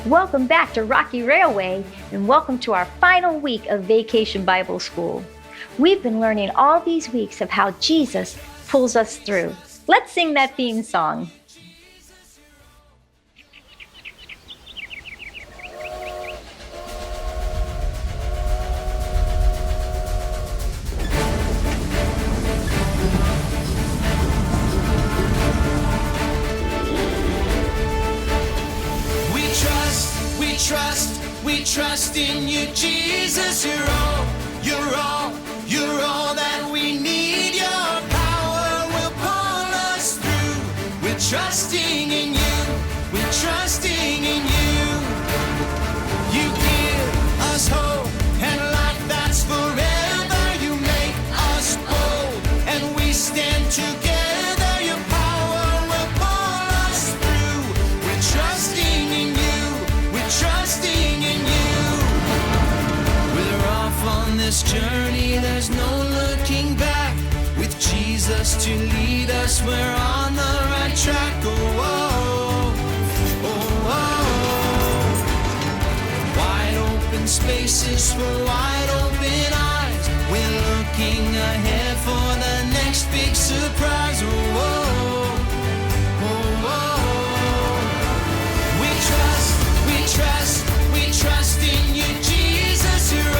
Welcome back to Rocky Railway, and welcome to our final week of Vacation Bible School. We've been learning all these weeks of how Jesus pulls us through. Let's sing that theme song. We trust in you, Jesus. You're all that we need. Your power will pull us through. We're trusting in you. We're trusting in you. You give us hope and life that's forever. You make us bold and we stand together. Your power will pull us through. We're trusting in you. We're trusting in you. We're off on this journey, there's no looking back. With Jesus to lead us, we're on the right track. Wide open spaces for wide open eyes. We're looking ahead for the next big surprise. We trust in you, Jesus. You're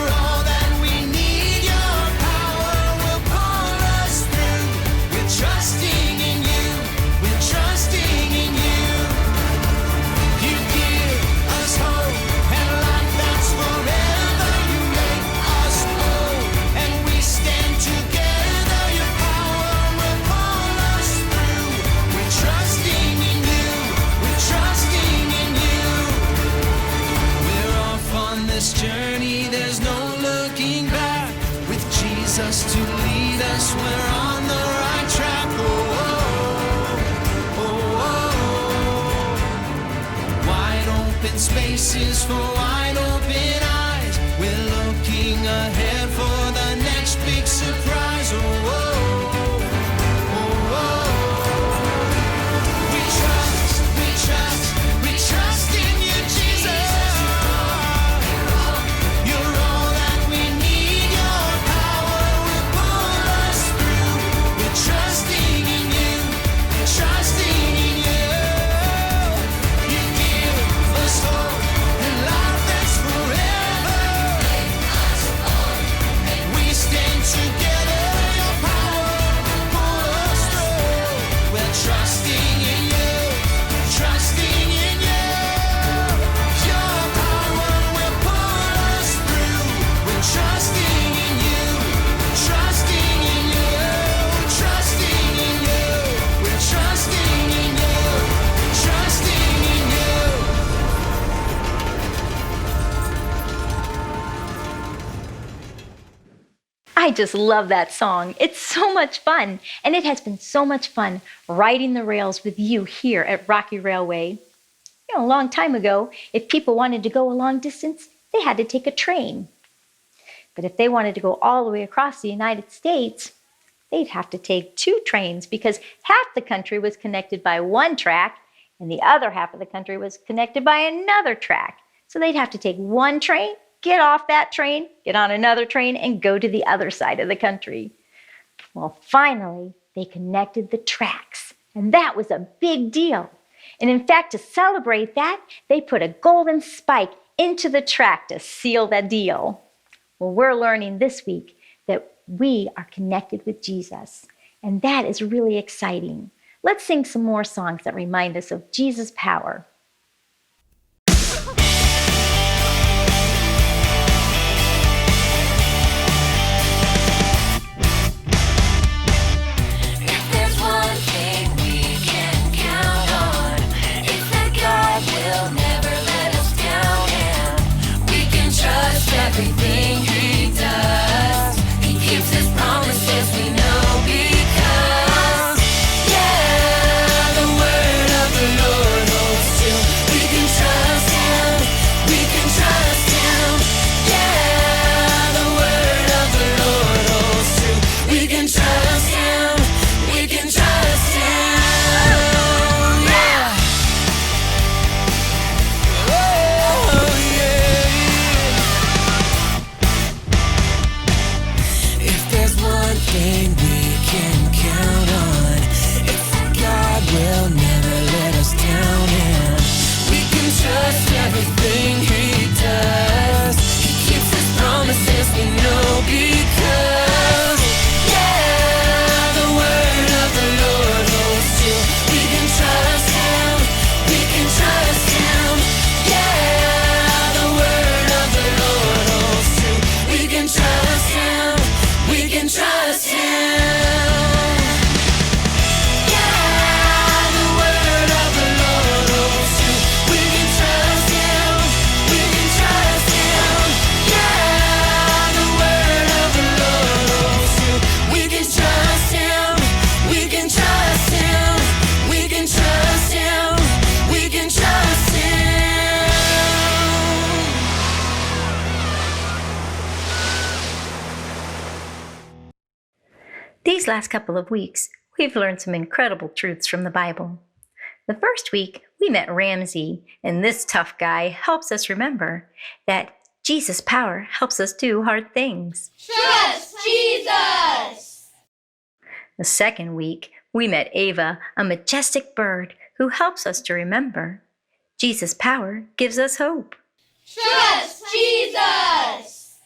all that we need. Your power will pull us through. We're trusting in you. We're trusting in you. You give us hope and life that's forever. You make us bold and we stand together. Your power will pull us through. We're trusting in you. We're trusting in you. We're off on this journey, there's no looking back. With Jesus to lead us, we're on the right track. Wide open spaces for wide open eyes. We're looking ahead for the next big surprise. We trust in you, Jesus. You're all that we need. Your power will pull us through. We're trusting in you. Trusting in you. You give us hope and life that's forever. We stand together. Your power will pull us through. We're trusting in you. Trusting in you. Your power will pull us through. We're trusting in you. Trusting in you. Trusting in you. We're trusting in you. Trusting in you. I just love that song. It's so much fun, and it has been so much fun riding the rails with you here at Rocky Railway. A long time ago, if people wanted to go a long distance, they had to take a train. But if they wanted to go all the way across the United States, they'd have to take 2 trains because half the country was connected by one track and the other half of the country was connected by another track. So they'd have to take one train, get off that train, get on another train, and go to the other side of the country. Well, finally, they connected the tracks, and that was a big deal. And in fact, to celebrate that, they put a golden spike into the track to seal that deal. Well, we're learning this week that we are connected with Jesus, and that is really exciting. Let's sing some more songs that remind us of Jesus' power. If there's one thing we can count on, it's that God will never let us down, and we can trust everything He does. He keeps His promises, we know, because the word of the Lord holds true. We can trust Him, we can trust Him. The word of the Lord holds true. We can trust Him, we can trust Him. These last couple of weeks, we've learned some incredible truths from the Bible. The first week, we met Ramsey, and this tough guy helps us remember that Jesus' power helps us do hard things. Trust Jesus! The second week, we met Ava, a majestic bird who helps us to remember Jesus' power gives us hope. Trust Jesus!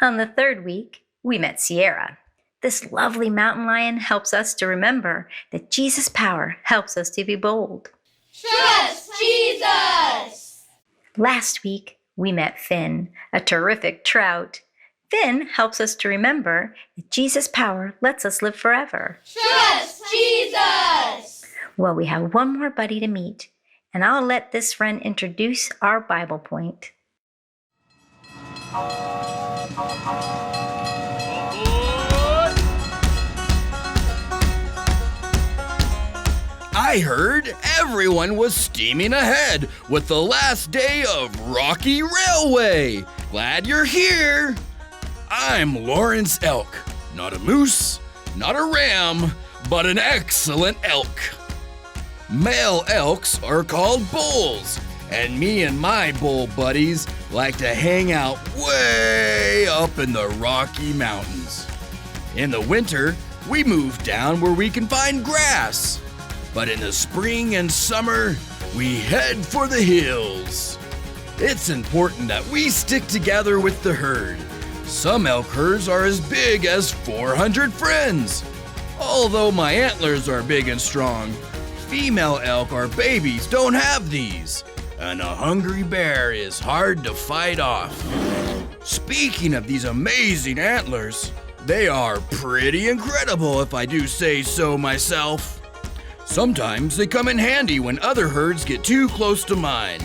On the third week, we met Sierra. This lovely mountain lion helps us to remember that Jesus' power helps us to be bold. Trust Jesus! Last week, we met Finn, a terrific trout. Finn helps us to remember that Jesus' power lets us live forever. Trust Jesus! Well, we have one more buddy to meet, and I'll let this friend introduce our Bible point. I heard everyone was steaming ahead with the last day of Rocky Railway. Glad you're here. I'm Lawrence Elk, not a moose, not a ram, but an excellent elk. Male elks are called bulls, and me and my bull buddies like to hang out way up in the Rocky Mountains. In the winter, we move down where we can find grass. But in the spring and summer, we head for the hills. It's important that we stick together with the herd. Some elk herds are as big as 400 friends. Although my antlers are big and strong, female elk or babies don't have these, and a hungry bear is hard to fight off. Speaking of these amazing antlers, they are pretty incredible if I do say so myself. Sometimes they come in handy when other herds get too close to mine,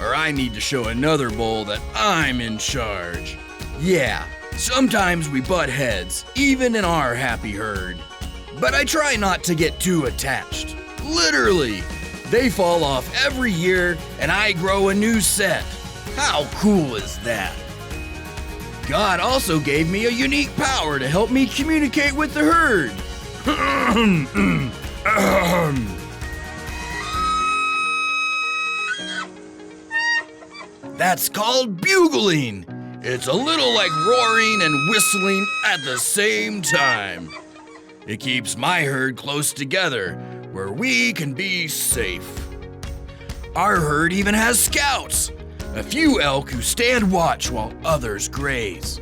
or I need to show another bull that I'm in charge. Yeah, sometimes we butt heads, even in our happy herd. But I try not to get too attached. Literally, they fall off every year and I grow a new set. How cool is that? God also gave me a unique power to help me communicate with the herd. That's called bugling. It's a little like roaring and whistling at the same time. It keeps my herd close together where we can be safe. Our herd even has scouts, a few elk who stand watch while others graze.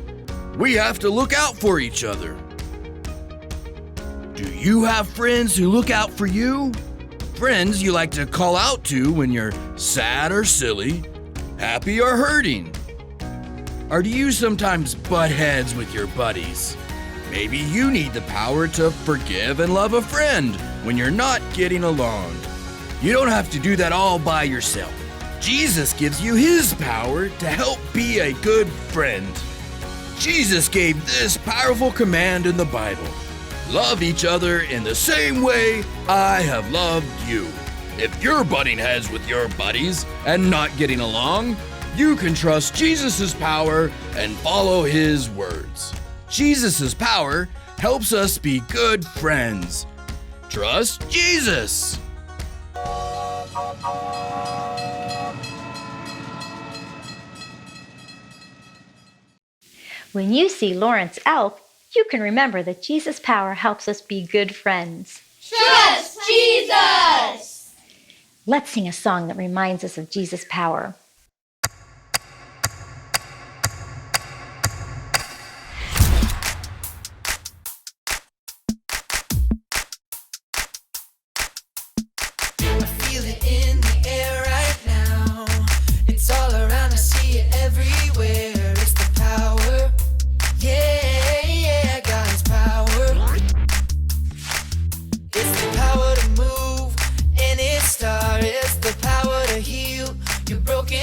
We have to look out for each other. Do you have friends who look out for you? Friends you like to call out to when you're sad or silly, happy or hurting? Or do you sometimes butt heads with your buddies? Maybe you need the power to forgive and love a friend when you're not getting along. You don't have to do that all by yourself. Jesus gives you his power to help be a good friend. Jesus gave this powerful command in the Bible. Love each other in the same way I have loved you. If you're butting heads with your buddies and not getting along, you can trust Jesus' power and follow his words. Jesus' power helps us be good friends. Trust Jesus. When you see Lawrence Elk, you can remember that Jesus' power helps us be good friends. Trust Jesus! Let's sing a song that reminds us of Jesus' power. I feel it in the air right now. It's all around, I see it everywhere. It's the power. Yeah, yeah, God's power. It's the power to move any star. It's the power to heal your broken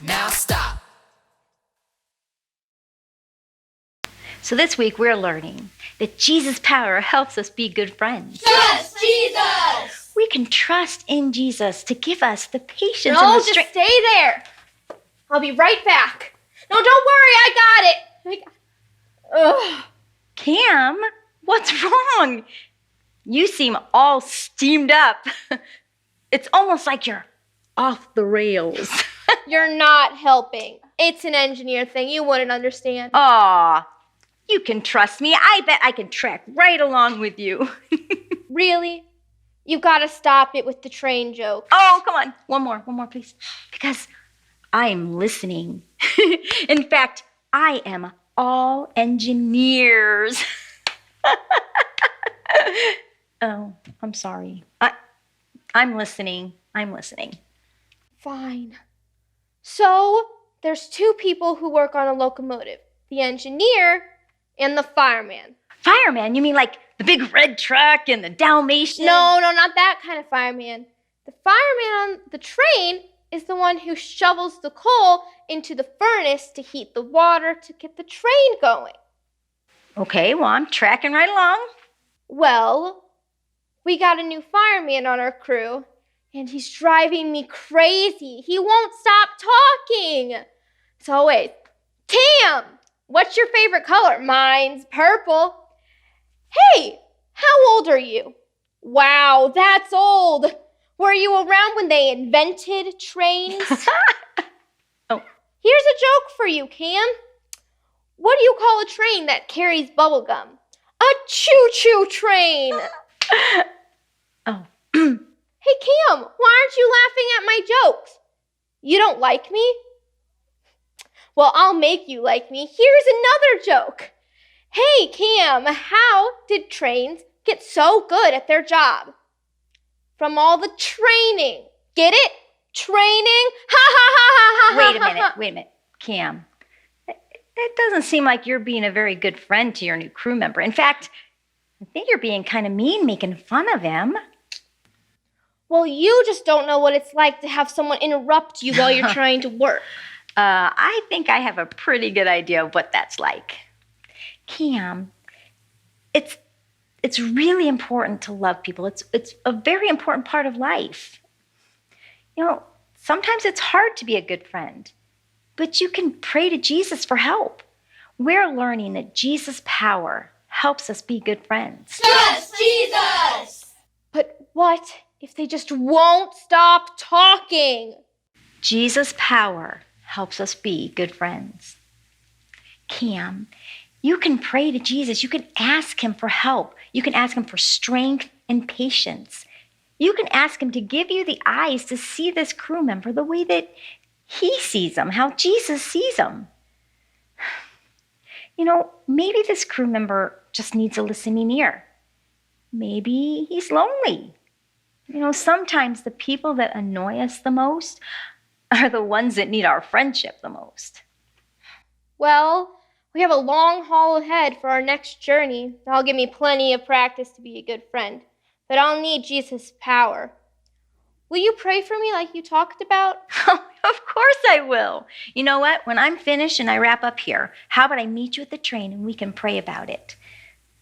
Now stop. So this week we're learning that Jesus' power helps us be good friends. Trust Jesus! We can trust in Jesus to give us the patience No, and the just strength. stay there. I'll be right back. No, don't worry, I got it. Ugh. Cam, what's wrong? You seem all steamed up. It's almost like you're off the rails. You're not helping. It's an engineer thing. You wouldn't understand. Aw, you can trust me. I bet I can track right along with you. Really? You gotta stop it with the train joke. Oh, come on. One more, please. Because I'm listening. In fact, I am all engineers. Oh, I'm sorry. I'm listening. Fine. So, there's two people who work on a locomotive. The engineer and the fireman. Fireman? You mean like the big red truck and the Dalmatian? No, not that kind of fireman. The fireman on the train is the one who shovels the coal into the furnace to heat the water to get the train going. Okay, well, I'm tracking right along. Well, we got a new fireman on our crew, and he's driving me crazy. He won't stop talking. So wait, Cam, what's your favorite color? Mine's purple. Hey, how old are you? Wow, that's old. Were you around when they invented trains? Oh. Here's a joke for you, Cam. What do you call a train that carries bubble gum? A choo-choo train. Oh. Hey, Cam, why aren't you laughing at my jokes? You don't like me? Well, I'll make you like me. Here's another joke. Hey, Cam, how did trains get so good at their job? From all the training. Get it? Training? Ha ha ha ha ha. Wait a minute. Cam, it doesn't seem like you're being a very good friend to your new crew member. In fact, I think you're being kind of mean making fun of him. Well, you just don't know what it's like to have someone interrupt you while you're trying to work. I think I have a pretty good idea of what that's like. Cam, it's really important to love people. It's a very important part of life. You know, sometimes it's hard to be a good friend, but you can pray to Jesus for help. We're learning that Jesus' power helps us be good friends. Trust Jesus! But what if they just won't stop talking? Jesus' power helps us be good friends. Cam, you can pray to Jesus. You can ask him for help. You can ask him for strength and patience. You can ask him to give you the eyes to see this crew member the way that he sees them, how Jesus sees them. You know, maybe this crew member just needs a listening ear. Maybe he's lonely. You know, sometimes the people that annoy us the most are the ones that need our friendship the most. Well, we have a long haul ahead for our next journey. That'll give me plenty of practice to be a good friend. But I'll need Jesus' power. Will you pray for me like you talked about? Of course I will. You know what? When I'm finished and I wrap up here, how about I meet you at the train and we can pray about it?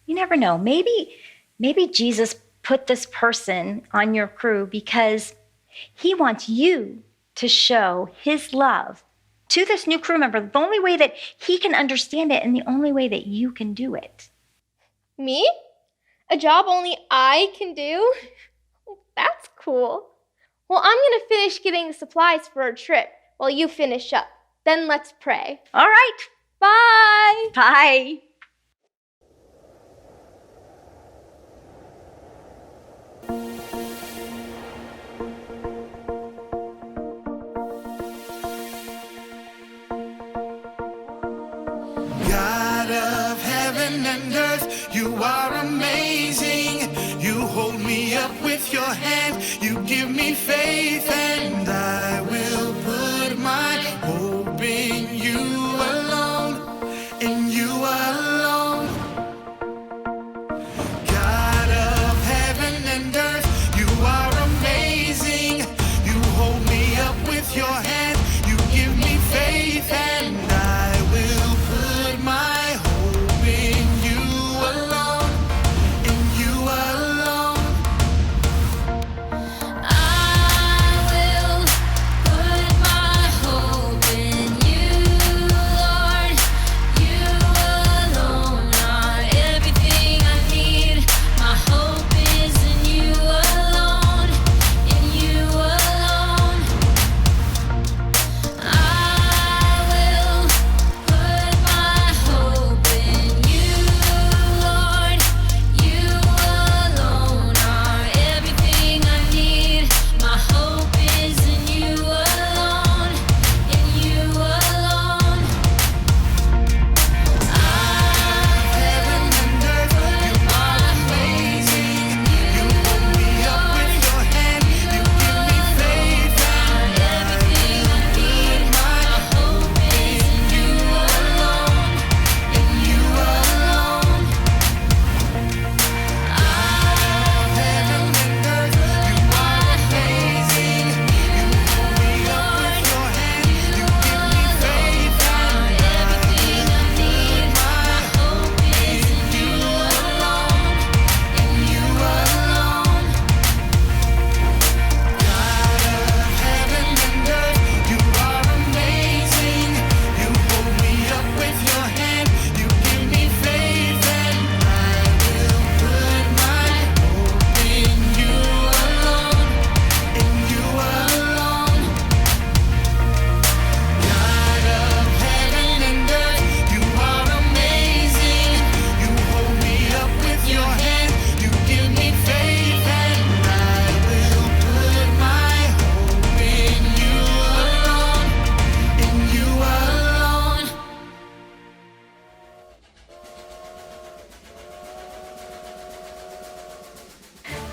You never know. Maybe Jesus put this person on your crew because he wants you to show his love to this new crew member the only way that he can understand it and the only way that you can do it. Me? A job only I can do? That's cool. Well, I'm going to finish getting the supplies for our trip while you finish up. Then let's pray. All right. Bye! Bye. God of heaven and earth, you are amazing. You hold me up with your hand, you give me faith, and I will put my hope in you alone, in you alone. God of heaven and earth, you are amazing. You hold me up with your hand, you give me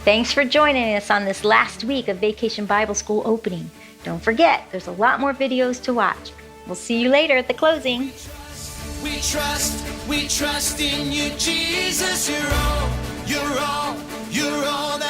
Thanks for joining us on this last week of Vacation Bible School opening. Don't forget, there's a lot more videos to watch. We'll see you later at the closing. We trust in you, Jesus. You're all, you're all, you're all that